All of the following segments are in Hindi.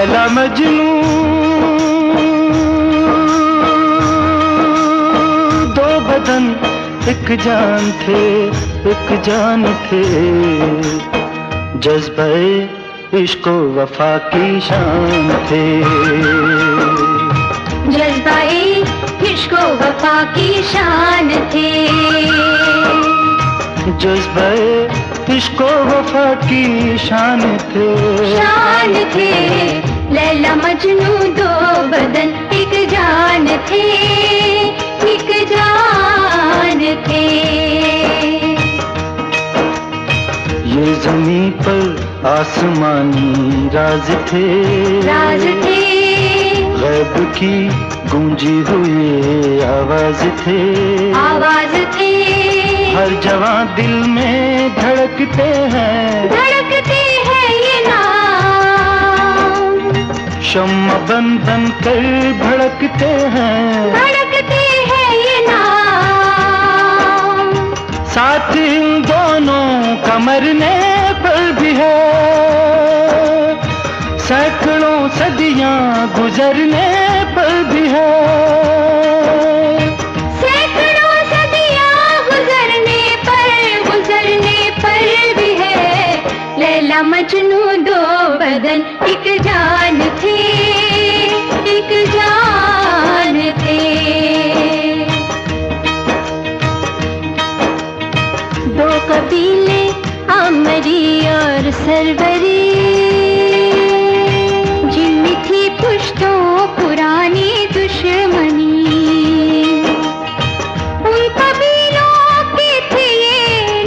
लैला मजनू दो बदन एक जान थे, एक जान थे। जज्बे इश्क वफा की शान थे, जज्बे इश्क वफा की शान थे। जज्बे इश्क वफा की शान थे, शान थे। लैला मजनू दो बदन एक जान थे, एक जान थे। ये ज़मीं पर आसमानी राज थे, राज थे। गैब की गूंजी हुई आवाज थे, आवाज थे। हर जवां दिल में धड़कते हैं, धड़कते हैं ये नाम। शम्मा बन बन कर भड़कते हैं, धड़कते हैं ये नाम। साथ इन दोनों का मरने पर भी है, सैकड़ों सदियां गुजरने पर भी है। सैकड़ों सदियां गुजरने पर भी है। लैला मजनू दो बदन एक जान थे, एक जान थे। दो कबीले आमरी और सरवरी, जिनमें थी पुश्तों पुरानी दुश्मनी। उन कबीलों के थे ये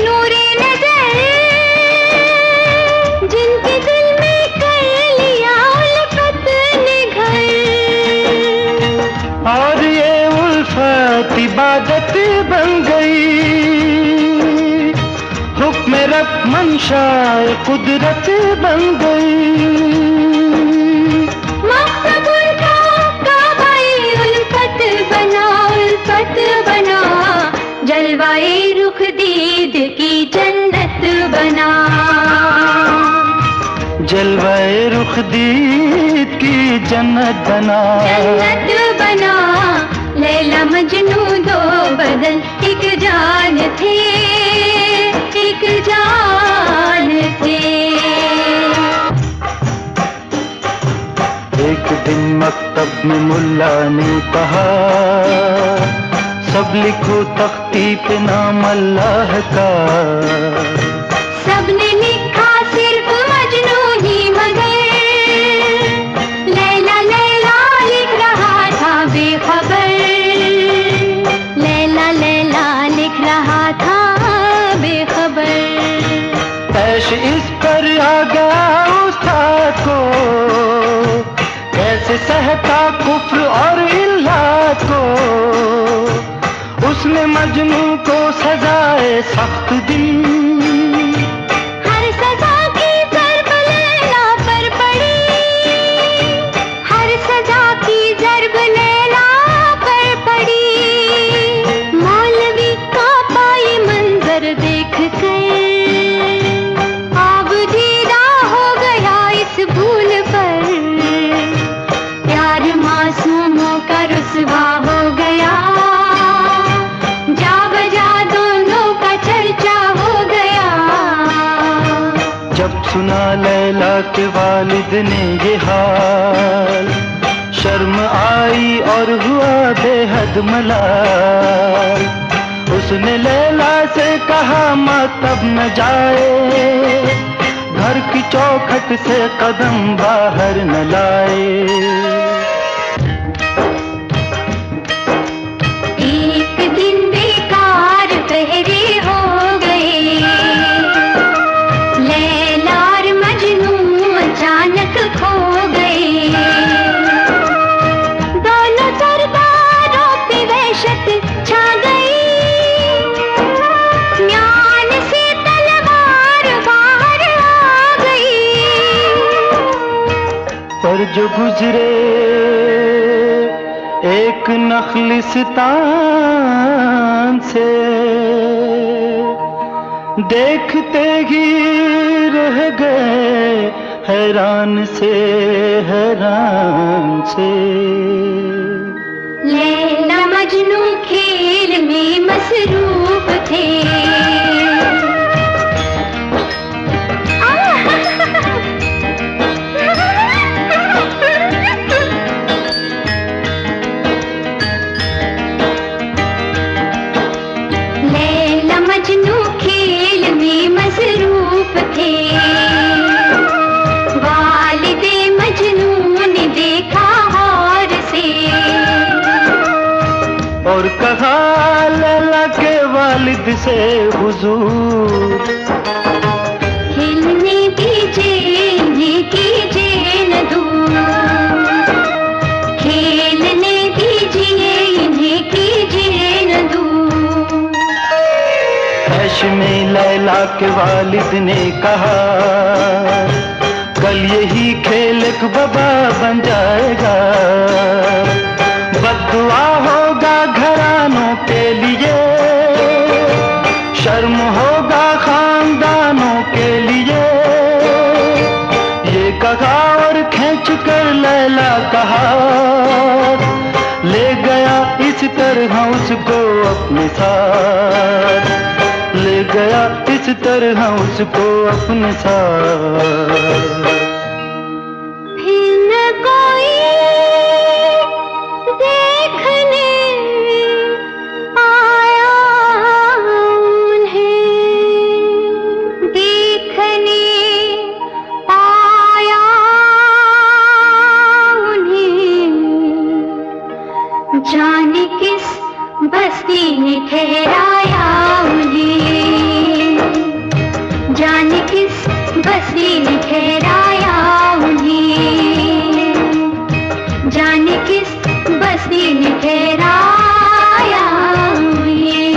नूरे नजर, जिनके दिल में कर लिया उल्फत ने घर। और ये उल्फत इबादत बन गई, हुक्म रब मंशाए कुदरत बन गई। मकबूल का काबाए उल्फत बना, उल्फत बना। जलवाए रुख दीद की जन्नत बना, जलवाए रुख दीद की जन्नत बना, जन्नत बना। लैला मजनू दो बदन एक जान थे, एक जान थे। एक दिन मकतब में मुल्ला ने कहा, सब लिखो तख्ती पे नाम अल्लाह का। सबने लिखा सिर्फ मजनू ही मगर, लैला लैला लिख रहा था बेखबर। लैला लैला लिख रहा था बेखबर। ऐश इस पर आ गया उस्ताद को, कैसे सहता कुफ्र और इल्लात को। उसने मजनू को सजाए सख्त दी, हर सजा की ज़र्ब लैला पर पड़ी, हर सजा की ज़र्ब लैला पर पड़ी। मौलवी का पाए मंजर देख कर आब दीदा हो गया इस भूल पर। प्यार मासूमों का रुसवा हो गया, जा बजा दोनों का चर्चा हो गया। जब सुना लैला के वालिद ने ये हाल, शर्म आई और हुआ बेहद मलाल। उसने लैला से कहा मकतब न जाए, घर की चौखट से कदम बाहर न लाए। एक दिन बेकार पहरे हो गए, लैला और मजनू अचानक खो गए। दोनों सरदारों पे वहशत छा गई, म्यान से तलवार बाहर आ गई। पर जो गुजरे एक नखलिस्तान से, देखते ही रह गए हैरान से हैरान से। लैला मजनू खेल में मसरूफ थे। लैला मजनू खेल में मसरूफ थे। वालिदे मजनू ने देखा गौर से और कहा लैला के वालिद से, हुजूर खेलने दीजिए इन्हें कीजिए न दूर। खेलने दीजिए इन्हें कीजिए न दूर। ऐश में लैला के वालिद ने कहा, कल यही खेल एक वबा बन जाएगा। बद्दुआ होगा घरानों के लिए, शर्म होगा खानदानों के लिए। ये कहा और खींच कर लैला का हाथ ले गया इस तरह उसको अपने साथ। ले गया इस तरह उसको अपने साथ। फिर न कोई देखने आया उन्हें, देखने आया उन्हें। जाने किस बस्ती ने ठहराया उन्हें। जाने किस बस्ती ने ठहराया उन्हें। जाने किस बस्ती ने ठहराया उन्हें।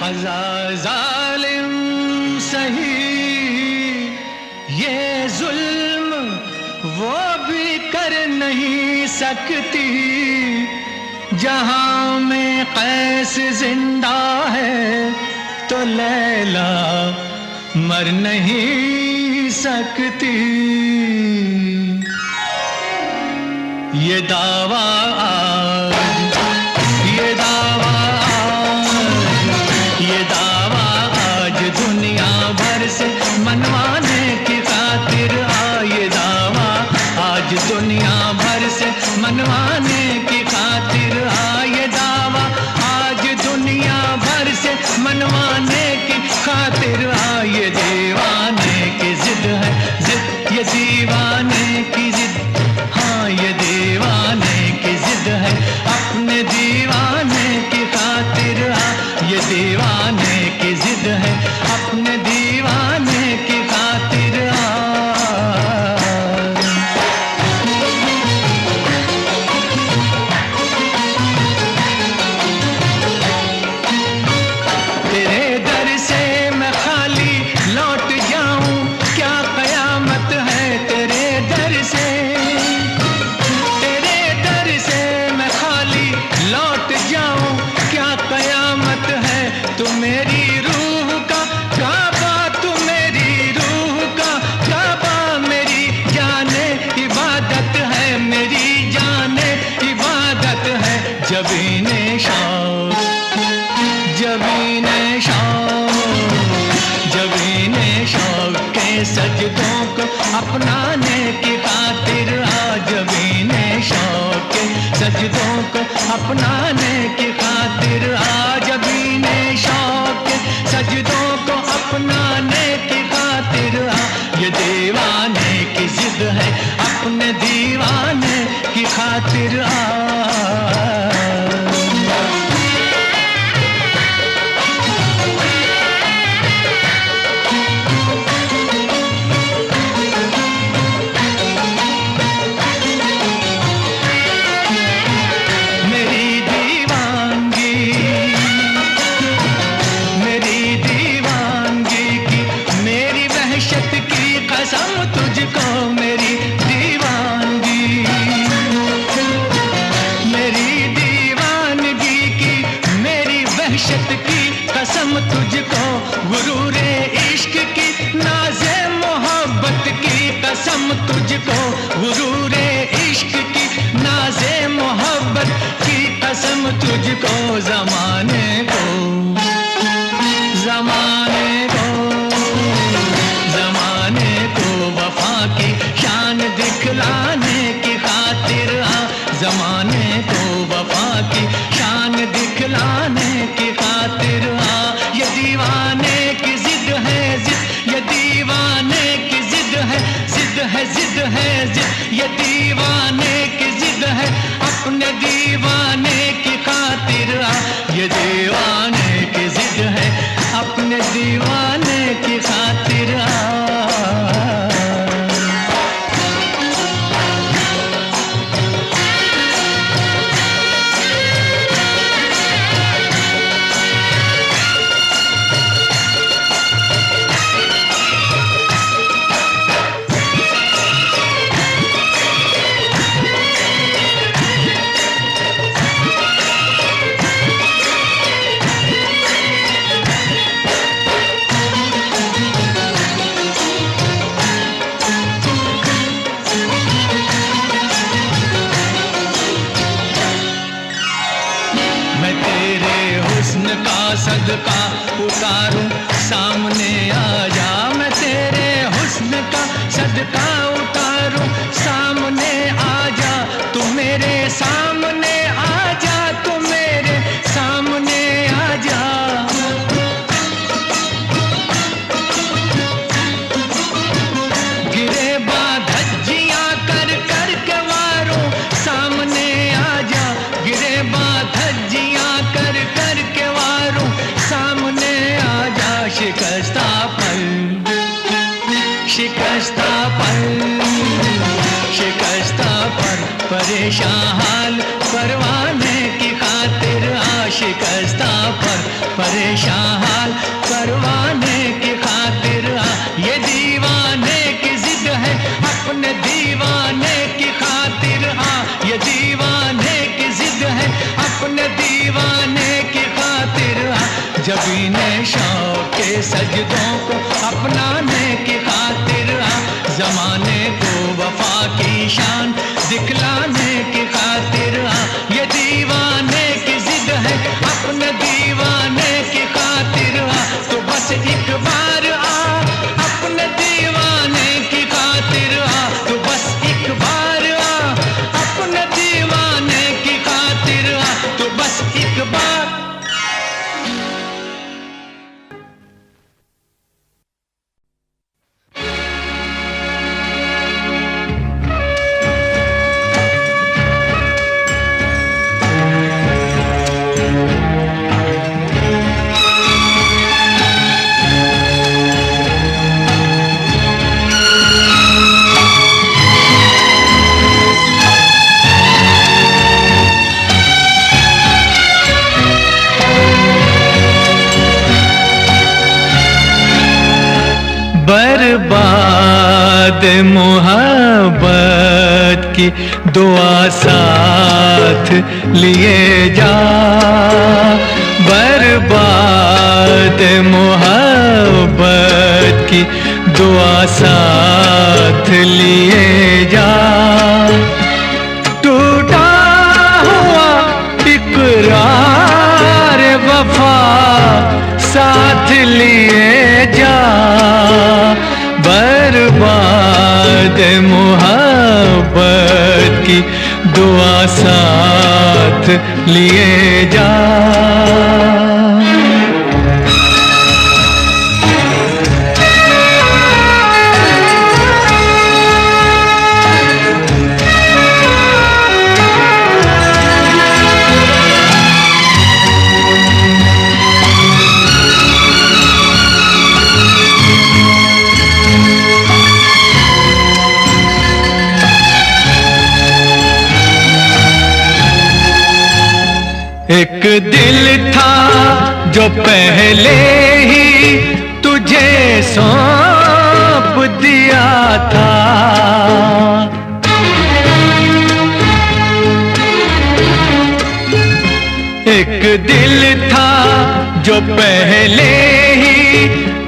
क़ज़ा ज़ालिम सही, ये जुल्म वो भी कर नहीं सकती। जहां में कैस जिंदा है तो लैला मर नहीं सकती। ये दावा आज, ये दावा ये दावा आज दुनिया भर से मनवाने की खातिर ये दावा आज दुनिया भर से मनवाने की खातिर ये दावा आज दुनिया भर से मनवाने की खातिर ये दीवाने की जिद है, जिद ये दीवाने की जिद। हाँ ये दीवाने की जिद है, अपने दीवाने की खातिर ये दीवाने की जिद है, अपने दीवाने की खातिर। तेरे दर से मैं खाली लौट जाऊं, क्या कयामत है तेरे दर से। तेरे दर से मैं खाली लौट जाऊं, क्या कयामत है। तू मेरी रूह का काबा, तू मेरी रूह का काबा। मेरी जाने इबादत है, मेरी जाने इबादत है। जबीने शौक, जबीने शौक, जबीने शौक के सजदों को अपनाने की खातिर जबीने शौक के सजदों को अपनाने की खातिर जबीने शौक के सजदों को अपनाने की खातिर ये दीवाने की जिद है, अपने दीवाने की खातिर मेरी दीवान को जमाने को, जमाने को, जमाने को वफा की शान दिखलाने की खातिर आ, जमाने को वफा की शान दिखलाने की खातिर आ। ये दीवाने की जिद है जिद, ये दीवाने की जिद है जिद है जिद है जिद, ये दीवाने की जिद है अपने दीवाने की खातिर आ। ये दीवाने की जिद है अपने दीवाने की खातिर आ। सदका उतारूं सामने आ जा, मैं तेरे हुस्न का सदका उतारूं सामने आ जा। तू मेरे सामने आ जा, तू मेरे सामने आ जा। गिरे बाधज्जियां कर कर के वारों सामने आ जा, गिरे बाधज्जियां कर कर के वारों सामने आ जा। शिकस्ता पल, शिकस्ता पल, शिकस्ता पर परेशान हाल परवाने की खातिर आ। शिकस्ता पर परेशान हाल परवाने की खातिर आ। ये दीवाने की जिद है अपने दीवाने की खातिर आ। ये दीवाने की जिद है अपने दीवाने की खातिर आ। जबीने शौक के सजदों को अपनाने की खातिर आ। जमाने को वफा की शान दिखलाने की खातिर आ। ये दीवाने की जिद है अपने दीवाने की खातिर आ। तो बस एक बार आ अपने दीवाने की खातिर आ। तो बस एक बार आ अपने दीवाने की खातिर आ। तो बस एक बार। बर्बाद मोहब्बत की दुआ साथ लिए जा, बर्बाद मोहब्बत की दुआ साथ लिए जा। टूटा हुआ इकरार वफा साथ लिए जा, बर्बाद मोहब्बत की दुआ साथ लिए जा। एक दिल था जो पहले ही तुझे सौंप दिया था, एक दिल था जो पहले ही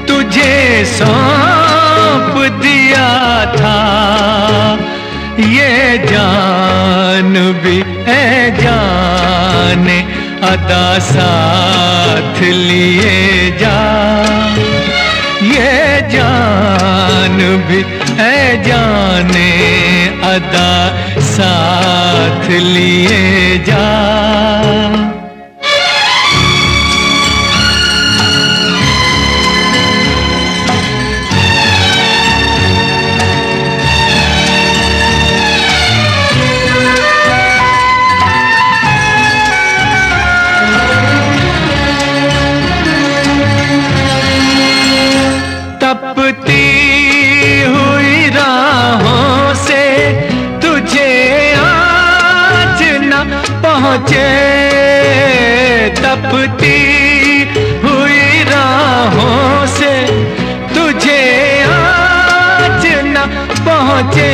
तुझे सौंप दिया था। ये जान भी है जाने अदा साथ लिए जा। ये जान भी है जाने अदा साथ लिए जा। तपती हुई राहों से तुझे आज न पहुँचे। तपती हुई राहों से तुझे आज न पहुँचे।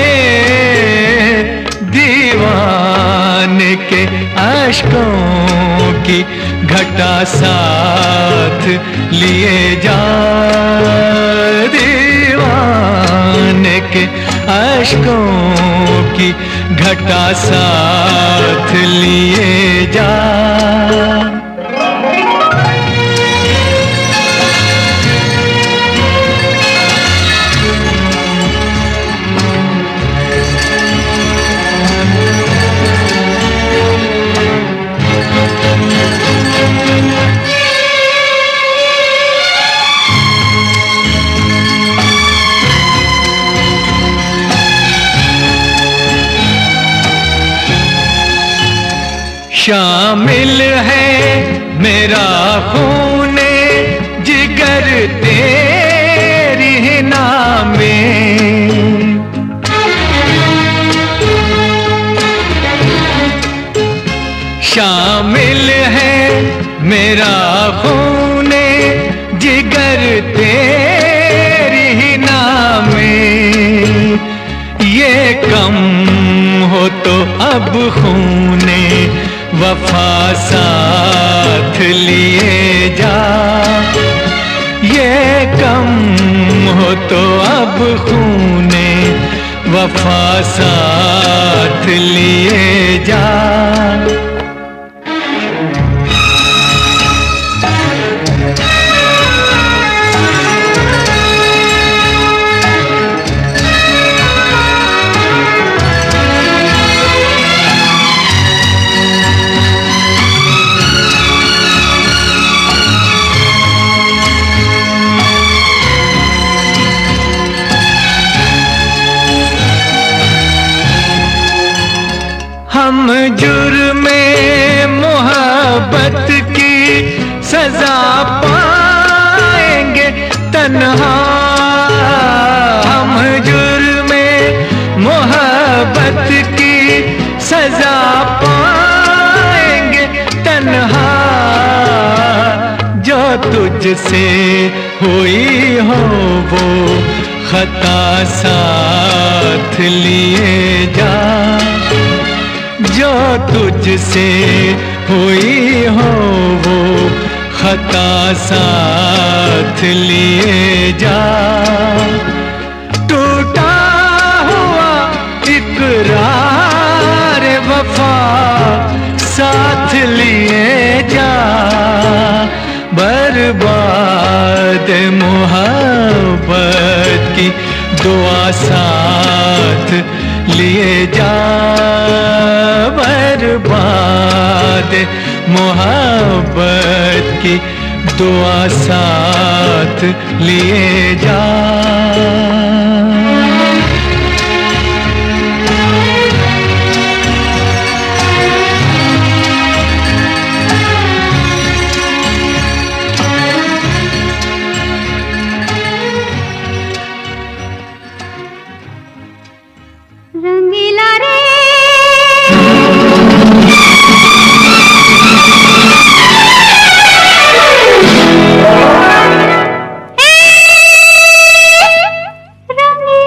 दीवाने के अश्कों की घटा साथ लिए जा। दीवाने के अश्कों की घटा साथ लिए जा। शामिल है मेरा खूने जिगर तेरी ही नामे। शामिल है मेरा खूने जिगर तेरी ही नामे। ये कम हो तो अब खूने वफा साथ लिए जा। ये कम हो तो अब खूने वफा साथ लिए जा। हम जुर्मे मोहब्बत की सजा पाएंगे तन्हा। हम जुर्मे मोहब्बत की सजा पाएंगे तन्हा। जो तुझसे हुई हो वो खता साथ लिए जा। जो तुझसे हुई हो वो खता साथ लिए जा। टूटा हुआ इकरार वफा साथ लिए जा। बर्बाद मोहब्बत की दुआ साथ लिए जा। बर्बाद मोहब्बत की दुआ साथ लिए जा। रंगीला रे रंगीला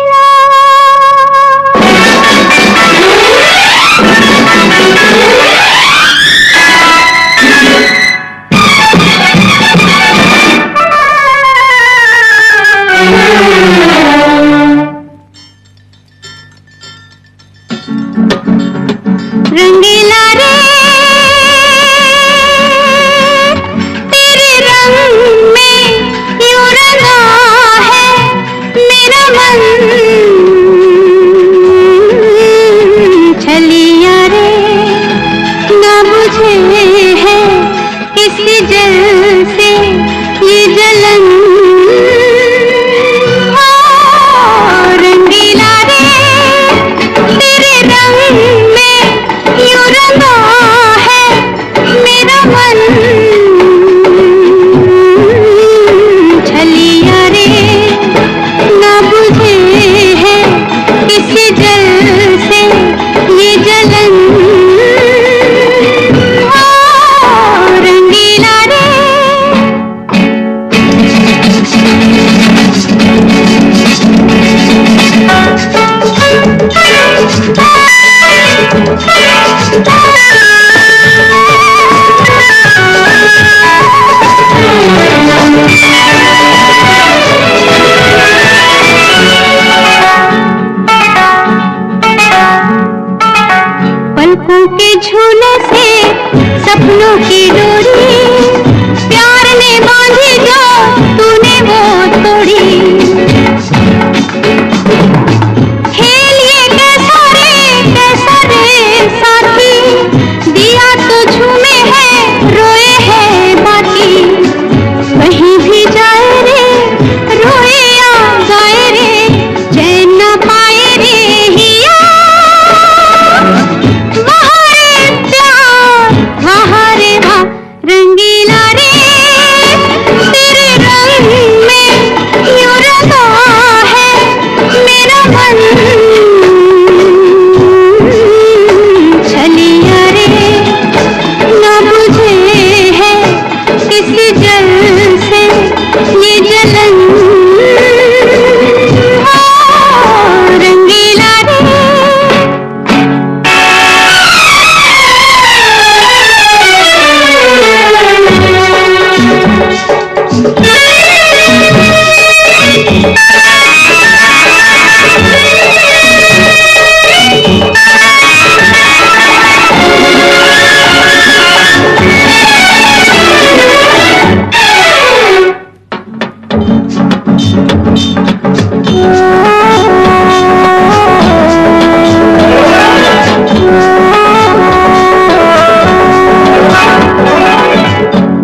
जल से ये जलन, रंगीला रे तेरे रंग में यूं रंगा है मेरा मन। छलिया रे ना बुझे है इस जल से ये जलन, रंगीला रे। पलकों के झूले से सपनों की डोरी, प्यार ने बांधी जो तूने वो तोड़ी। खेल ये कैसा रे साथी, दिया तो झूमे है रोए है बाकी। कहीं भी जाए रे रोए या गाए रे, चैन न पाए रे हिया। रंगीला रे तेरे रंग में यूं रंगा है मेरा मन। छलिया रे ना बुझे है इस जल से ये जलन, रंगीला रे।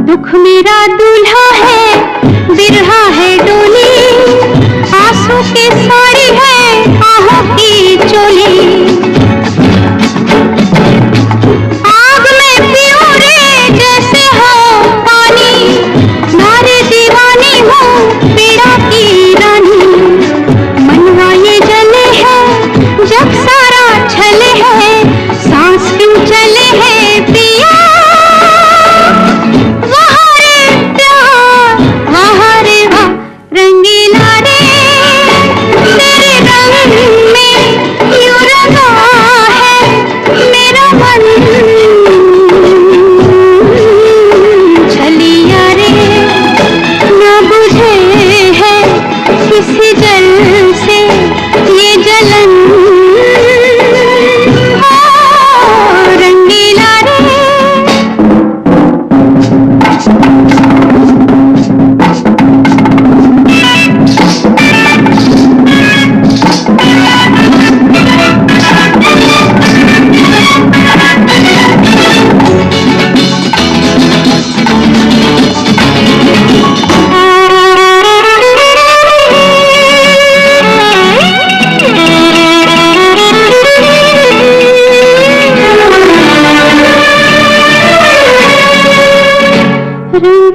दुख मेरा दूल्हा है बिरहा है डोली, आंसू की साड़ी है आहों की चोली। आग में पियो रे जैसे हो पानी, नारे दीवानी हो पीड़ा की रानी। मनवा ये जले है जब सारा छले है, सांस क्यों चले है पिया। रंगीला रे तेरे रंग में यूं रंगा है मेरा मन। छलिया रे ना बुझे है किसी जल से ये जलन, रंगीला रे। रंग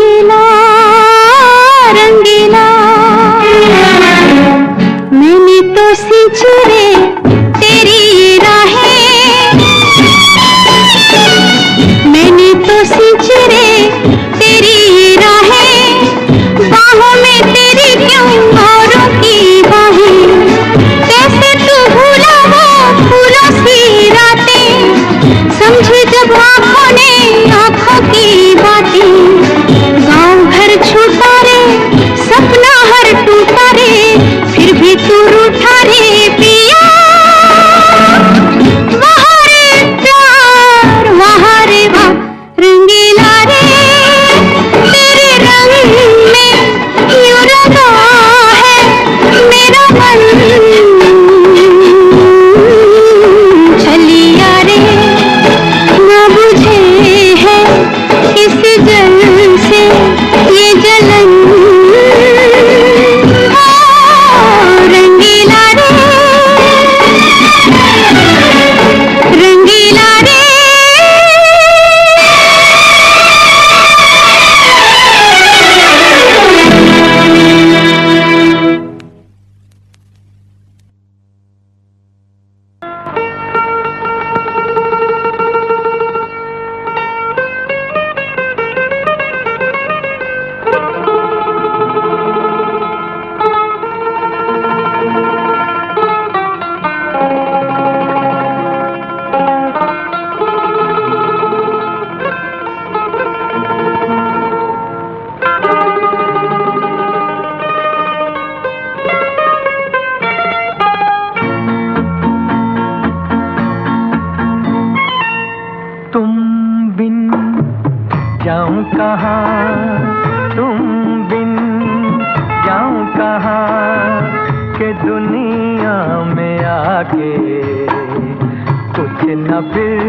न फिर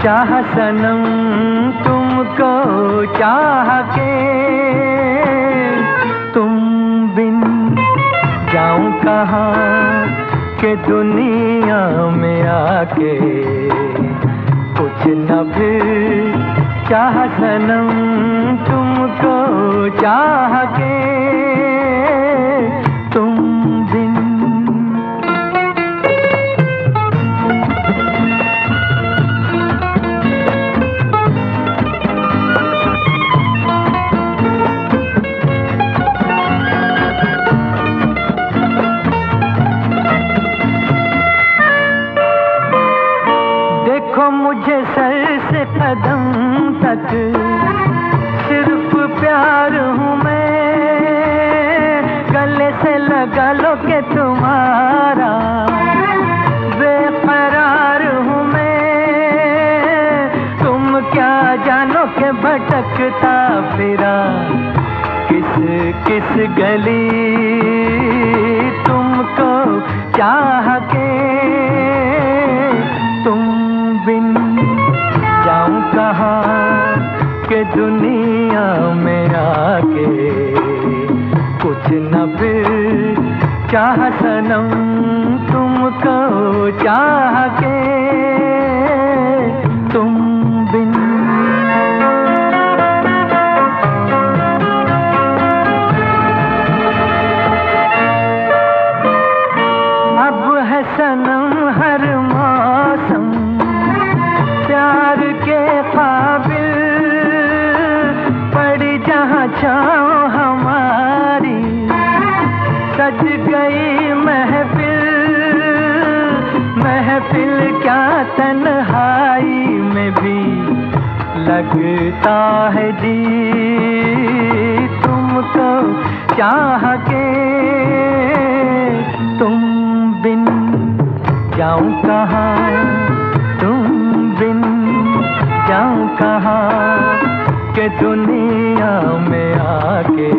चाह सनम तुमको चाह के, तुम बिन जाऊं कहाँ के दुनिया में आके, कुछ न फिर चाह सनम तुमको चाह के, तुम बिन। देखो मुझे सर से कदम तक सिर्फ प्यार हूँ मैं, गले से लगा लो के तुम्हारा बेकरार हूँ मैं। तुम क्या जानो के भटकता फिरा किस किस गली, तुमको चाह के, तुम बिन जाऊं कहाँ के दुनिया में आके, कुछ न फिर चाह सनम तुमको चाह के, तुम बिन। अब है सनम हर मौसम प्यार के काबिल, पड़ी जहाँ छाँव हमारी सज गई महफिल, महफिल क्या तन्हाई में भी लगता है जी, तुमको चाह के, तुम बिन जाऊं कहाँ, तुम बिन जाऊं कहाँ के दुनिया में आके,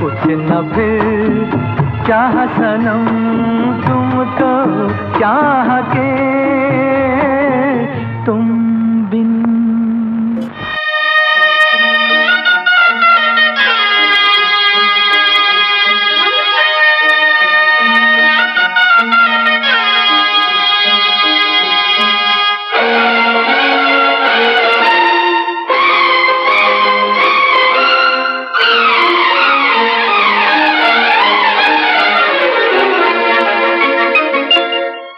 कुछ न फिर चाह सनम तुमको चाह के, तुम बिन।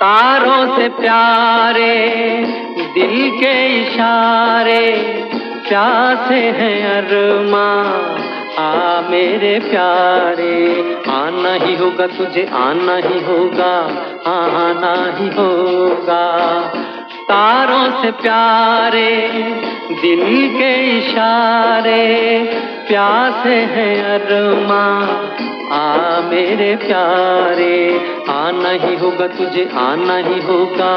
तारों से प्यारे दिल के इशारे, प्यासे हैं अरमां आ मेरे प्यारे, आना ही होगा तुझे, आना ही होगा, आना ही होगा। तारों से प्यारे दिल के इशारे, प्यासे हैं अरमां आ मेरे प्यारे, आना ही होगा तुझे, आना ही होगा,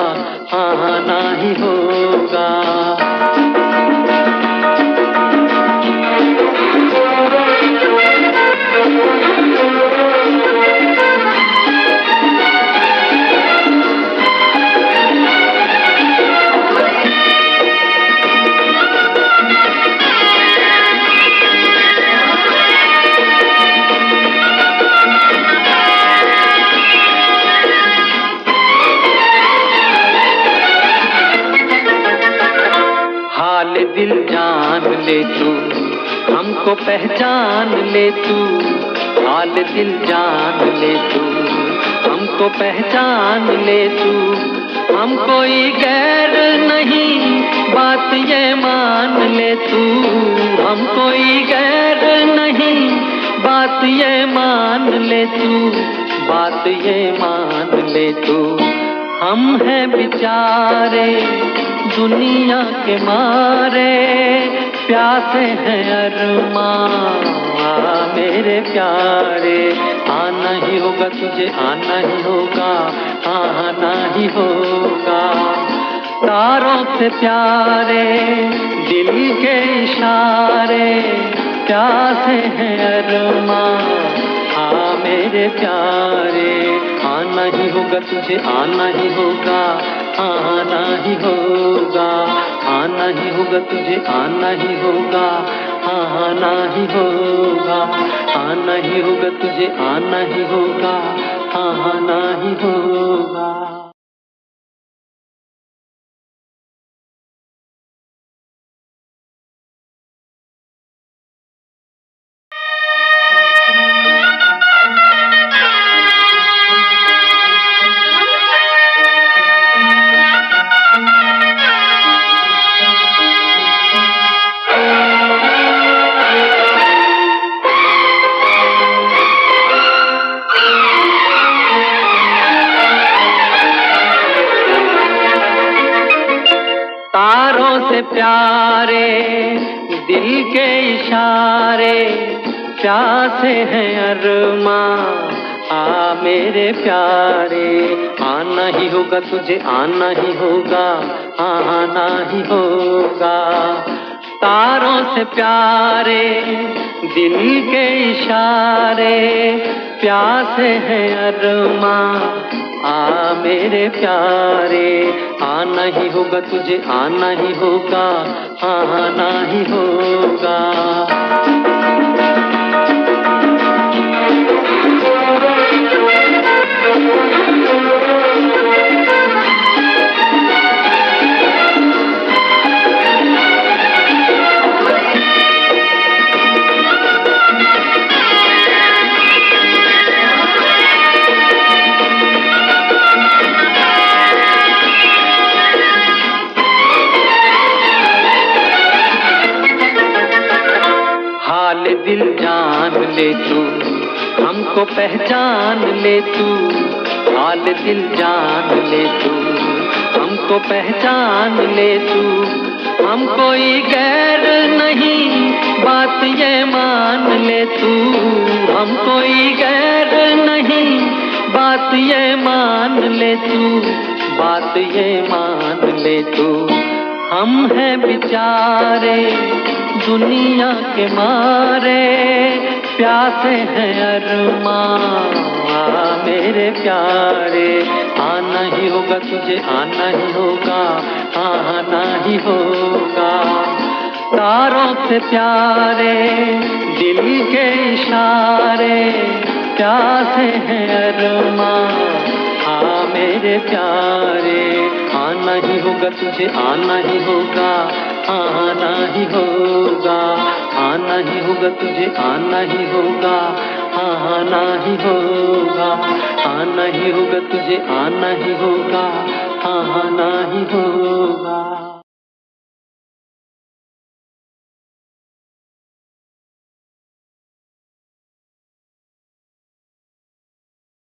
आना ही होगा। दिल जान ले तू, हमको पहचान ले तू, हाल दिल जान ले तू, हमको पहचान ले तू, हम कोई गैर नहीं बात ये मान ले तू, हम कोई गैर नहीं बात ये मान ले तू, बात ये मान ले तू। हम हैं बेचारे दुनिया के मारे, प्यासे हैं अरमां मेरे प्यारे, आना ही होगा तुझे, आना ही होगा, आना ही होगा। तारों से प्यारे दिल के इशारे, प्यासे हैं अरमां मेरे प्यारे, आना ही होगा तुझे, आना ही होगा, आना ही होगा, आना ही होगा तुझे, आना ही होगा, आना ही होगा, आना ही होगा तुझे, आना ही होगा, आना ही होगा। तारों से प्यारे दिल के इशारे, प्यासे हैं अरमां, आ मेरे प्यारे, आना ही होगा तुझे, आना ही होगा, आना ही होगा। तारों से प्यारे दिल के इशारे, प्यासे हैं अरमां, आ मेरे प्यारे, आना ही होगा तुझे, आना ही होगा, आना ही होगा। हाल दिल जान ले तू, हमको पहचान ले तू, हाल दिल जान ले तू, हमको पहचान ले तू, हम कोई गैर नहीं, बात ये मान ले तू, हम कोई गैर नहीं, बात ये मान ले तू, बात ये मान ले तू। हम हैं बेचारे दुनिया के मारे, प्यासे हैं अरमां, मेरे प्यारे, आना ही होगा तुझे, आना ही होगा, आना ही होगा। तारों से प्यारे दिल के इशारे, प्यासे हैं अरमां, मेरे प्यारे, आना ही होगा तुझे, आना ही होगा, आना ही होगा, आना ही होगा तुझे, आना ही होगा, आना ही होगा, आना ही होगा तुझे, आना ही होगा, आना ही होगा।